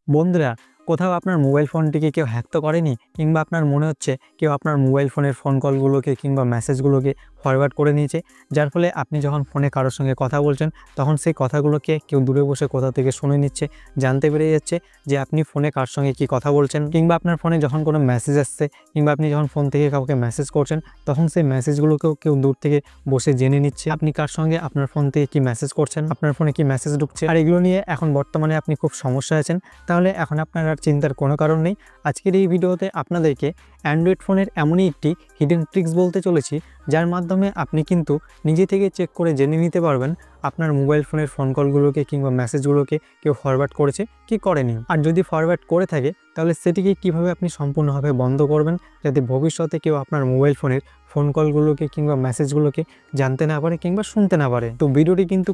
বন্ধুরা, কোথাও আপনার মোবাইল ফোনটিকে কেউ হ্যাক তো করেনি, কিংবা আপনার মনে হচ্ছে কেউ আপনার মোবাইল ফোনের ফোন কলগুলোকে কিংবা মেসেজগুলোকে ফরওয়ার্ড করে নিয়েছে, যার ফলে আপনি যখন ফোনে কারোর সঙ্গে কথা বলছেন তখন সেই কথাগুলোকে কেউ দূরে বসে কোথা থেকে শুনে নিচ্ছে, জানতে পেরে যাচ্ছে যে আপনি ফোনে কার সঙ্গে কি কথা বলছেন। কিংবা আপনার ফোনে যখন কোনো মেসেজ আসছে কিংবা আপনি যখন ফোন থেকে কাউকে মেসেজ করছেন তখন সেই মেসেজগুলোকেও কেউ দূর থেকে বসে জেনে নিচ্ছে আপনি কার সঙ্গে আপনার ফোন থেকে কি মেসেজ করছেন, আপনার ফোনে কি মেসেজ ঢুকছে। আর এগুলো নিয়ে এখন বর্তমানে আপনি খুব সমস্যায় আছেন। তাহলে এখন আপনার আর চিন্তার কোনো কারণ নেই। আজকের এই ভিডিওতে আপনাদেরকে অ্যান্ড্রয়েড ফোনের এমনই একটি হিডেন ট্রিক্স বলতে চলেছি, যার মাধ্যমে আপনি কিন্তু নিজে থেকে চেক করে জেনে নিতে পারবেন আপনার মোবাইল ফোনের ফোন কলগুলোকে কিংবা মেসেজগুলোকে কেউ ফরওয়ার্ড করেছে কি করেনি। আর যদি ফরওয়ার্ড করে থাকে তাহলে সেটিকে কিভাবে আপনি সম্পূর্ণভাবে বন্ধ করবেন, যাতে ভবিষ্যতে কেউ আপনার মোবাইল ফোনের ফোন কলগুলোকে কিংবা মেসেজগুলোকে জানতে না পারে কিংবা শুনতে না পারে। তো ভিডিওটি কিন্তু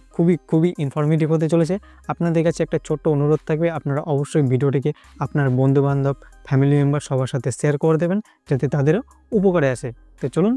খুবই ইনফরমেটিভ হতে চলেছে। আপনাদের কাছে একটা ছোট্ট অনুরোধ থাকবে, আপনারা অবশ্যই ভিডিওটিকে আপনার বন্ধুবান্ধব, ফ্যামিলি মেম্বার সবার সাথে শেয়ার করে দেবেন, যাতে তাদেরও উপকারে আসে। তো চলুন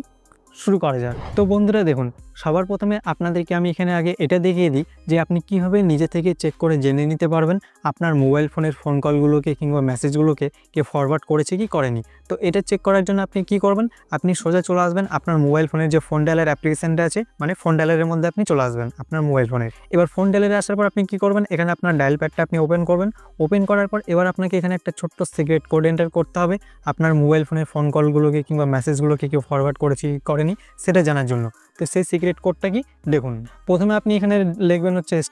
শুরু করা যাক। তো বন্ধুরা দেখুন, সবার প্রথমে আপনাদেরকে আমি এখানে আগে এটা দেখিয়ে দিই যে আপনি কিভাবে নিজে থেকে চেক করে জেনে নিতে পারবেন আপনার মোবাইল ফোনের ফোন কলগুলোকে কিংবা মেসেজগুলোকে কে ফরওয়ার্ড করেছে কি করেনি। তো এটা চেক করার জন্য আপনি কি করবেন, আপনি সোজা চলে আসবেন আপনার মোবাইল ফোনের যে ফোন ডায়ালার অ্যাপ্লিকেশনটা আছে, মানে ফোন ডায়ালারের মধ্যে আপনি চলে আসবেন আপনার মোবাইল ফোনের। এবার ফোন ডায়ালারে আসার পর আপনি কি করবেন, এখানে আপনার ডায়াল প্যাডটা আপনি ওপেন করবেন। ওপেন করার পর এবার আপনাকে এখানে একটা ছোট্ট সিক্রেট কোড এন্টার করতে হবে আপনার মোবাইল ফোনের ফোন কলগুলোকে কিংবা মেসেজগুলোকে কেউ ফরওয়ার্ড করেছে কি করেনি সেটা জানার জন্য। তো সেই সিক্রেট কোডটা কি দেখুন, প্রথমে আপনি এখানে লিখবেন হচ্ছে *#,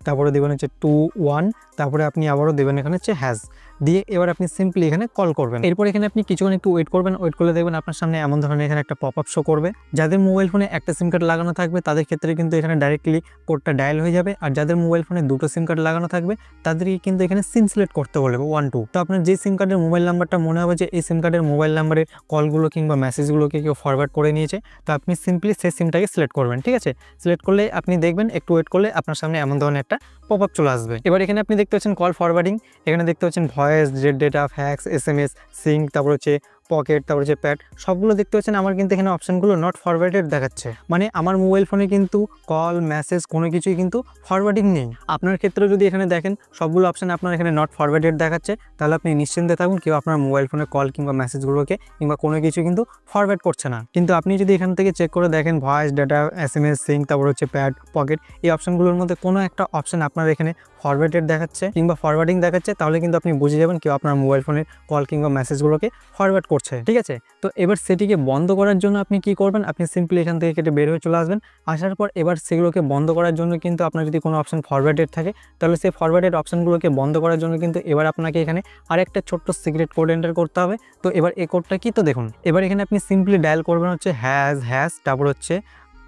তারপরে দেবেন হচ্ছে 21, তারপরে আপনি আবারও দেবেন এখানে হচ্ছে # দিয়ে এবার আপনি সিম্পলি এখানে কল করবেন। এরপর এখানে আপনি কিছুক্ষণ একটু ওয়েট করবেন। ওয়েট করলে দেখবেন আপনার সামনে এমন ধরনের এখানে একটা পপ আপ শো করবে। যাদের মোবাইল ফোনে একটা সিম কার্ড লাগানো থাকবে তাদের ক্ষেত্রে কিন্তু এখানে ডাইরেক্টলি কোডটা ডায়াল হয়ে যাবে, আর যাদের মোবাইল ফোনে দুটো সিম কার্ড লাগানো থাকবে তাদেরকে কিন্তু এখানে সিম সিলেক্ট করতে বলবে 1 2। তো আপনার যে সিম কার্ডের মোবাইল নাম্বারটা মনে হবে যে এই সিম কার্ডের মোবাইল নাম্বারের কলগুলো কিংবা মেসেজগুলোকে কেউ ফরওয়ার্ড করে নিয়েছে, তো আপনি সিম্পলি সেই সিমটাকে সিলেক্ট করবেন। ঠিক আছে, সিলেক্ট করলে আপনি দেখবেন একটু ওয়েট করলে আপনার সামনে এমন ধরনের একটা পপ আপ চলে আসবে। এবার এখানে আপনি দেখতে পাচ্ছেন কল ফরওয়ার্ডিং, এখানে দেখতে পাচ্ছেন voice, data, fax, SMS, sync, তারপর হচ্ছে পকেট, তারপর হচ্ছে প্যাড, সবগুলো দেখতে পাচ্ছেন। আমার কিন্তু এখানে অপশানগুলো নট ফরওয়ার্ডেড দেখাচ্ছে, মানে আমার মোবাইল ফোনে কিন্তু কল, মেসেজ কোনো কিছুই কিন্তু ফরওয়ার্ডিং নেই। আপনার ক্ষেত্রে যদি এখানে দেখেন সবগুলো অপশান আপনার এখানে নট ফরওয়ার্ডেড দেখাচ্ছে, তাহলে আপনি নিশ্চিন্তে থাকুন কেউ আপনার মোবাইল ফোনে কল কিংবা মেসেজগুলোকে কিংবা কোনো কিছু কিন্তু ফরওয়ার্ড করছে না। কিন্তু আপনি যদি এখান থেকে চেক করে দেখেন ভয়েস, ডেটা, SMS, সিঙ্ক, তারপর হচ্ছে প্যাড, পকেট, এই অপশানগুলোর মধ্যে কোনো একটা অপশান আপনার এখানে ফরওয়ার্ডেড দেখাচ্ছে কিংবা ফরওয়ার্ডিং দেখাচ্ছে, তাহলে কিন্তু আপনি বুঝে যাবেন কেউ আপনার মোবাইল ফোনের কল কিংবা মেসেজগুলোকে ফরওয়ার্ড করছে। ঠিক আছে, তো এবার সেটিকে বন্ধ করার জন্য আপনি কি করবেন, আপনি সিম্পলি এখান থেকে কেটে বের হয়ে চলে আসবেন। আসার পর এবার সেগুলোকে বন্ধ করার জন্য কিন্তু আপনার যদি কোনো অপশান ফরওয়ার্ডেড থাকে তাহলে সেই ফরওয়ার্ডেড অপশানগুলোকে বন্ধ করার জন্য কিন্তু এবার আপনাকে এখানে আরেকটা ছোট্ট সিক্রেট কোড এন্টার করতে হবে। তো এবার এই কোডটা কি, তো দেখুন এবার এখানে আপনি সিম্পলি ডায়াল করবেন হচ্ছে ##, তারপর হচ্ছে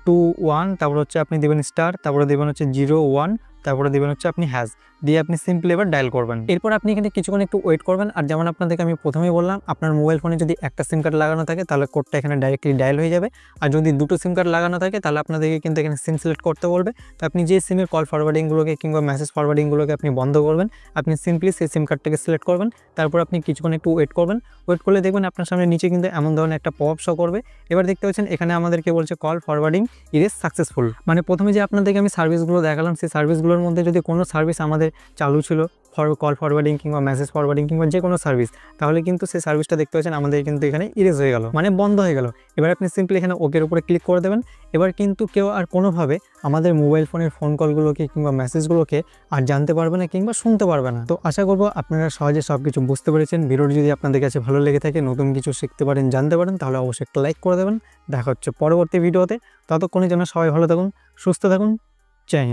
21, তারপর হচ্ছে আপনি দেবেন *, তারপরে দেবেন হচ্ছে 01, তারপরে দেবেন হচ্ছে আপনি # দিয়ে আপনি সিম্পলি এবার ডায়াল করবেন। এরপর আপনি এখানে কিছুক্ষণ একটু ওয়েট করবেন। আর যেমন আপনাদেরকে আমি প্রথমেই বললাম, আপনার মোবাইল ফোনে যদি একটা সিম কার্ড লাগানো থাকে তাহলে কোডটা এখানে ডাইরেক্টলি ডায়াল হয়ে যাবে, আর যদি দুটো সিম কার্ড লাগানো থাকে তাহলে আপনাদেরকে কিন্তু এখানে সিম সিলেক্ট করতে বলবে। তো আপনি যে সিমের কল ফরওয়ার্ডিংগুলোকে কিংবা মেসেজ ফরওয়ার্ডিংগুলোকে আপনি বন্ধ করবেন, আপনি সিম্পলি সেই সিম কার্ডটাকে সিলেক্ট করবেন। তারপর আপনি কিছুক্ষণ একটু ওয়েট করবেন। ওয়েট করলে দেখবেন আপনার সামনে নিচে কিন্তু এমন ধরনের একটা পপ আপ শো করবে। এবার দেখতে পাচ্ছেন এখানে আমাদেরকে বলছে কল ফরওয়ার্ডিং ইজ সাকসেসফুল, মানে প্রথমে যে আপনাদেরকে আমি সার্ভিসগুলো দেখালাম সেই সার্ভিসগুলোর মধ্যে যদি কোনো সার্ভিস আমাদের চালু ছিল, কল ফরওয়ার্ডিং কিংবা মেসেজ ফরওয়ার্ডিং কিংবা যে কোনো সার্ভিস, তাহলে কিন্তু সেই সার্ভিসটা দেখতে পাচ্ছেন আমাদের কিন্তু এখানে ইরেজ হয়ে গেল, মানে বন্ধ হয়ে গেল। এবার আপনি সিম্পলি এখানে ওকের উপরে ক্লিক করে দেবেন। এবার কিন্তু কেউ আর কোনোভাবে আমাদের মোবাইল ফোনের ফোন কলগুলোকে কিংবা মেসেজগুলোকে আর জানতে পারবে না কিংবা শুনতে পারবে না। তো আশা করবো আপনারা সহজে সব কিছু বুঝতে পেরেছেন। ভিডিওটি যদি আপনাদের কাছে ভালো লেগে থাকে, নতুন কিছু শিখতে পারেন, জানতে পারেন, তাহলে অবশ্যই একটা লাইক করে দেবেন। দেখা হচ্ছে পরবর্তী ভিডিওতে। ততক্ষণের জন্য সবাই ভালো থাকুন, সুস্থ থাকুন। জয় হিন্দ।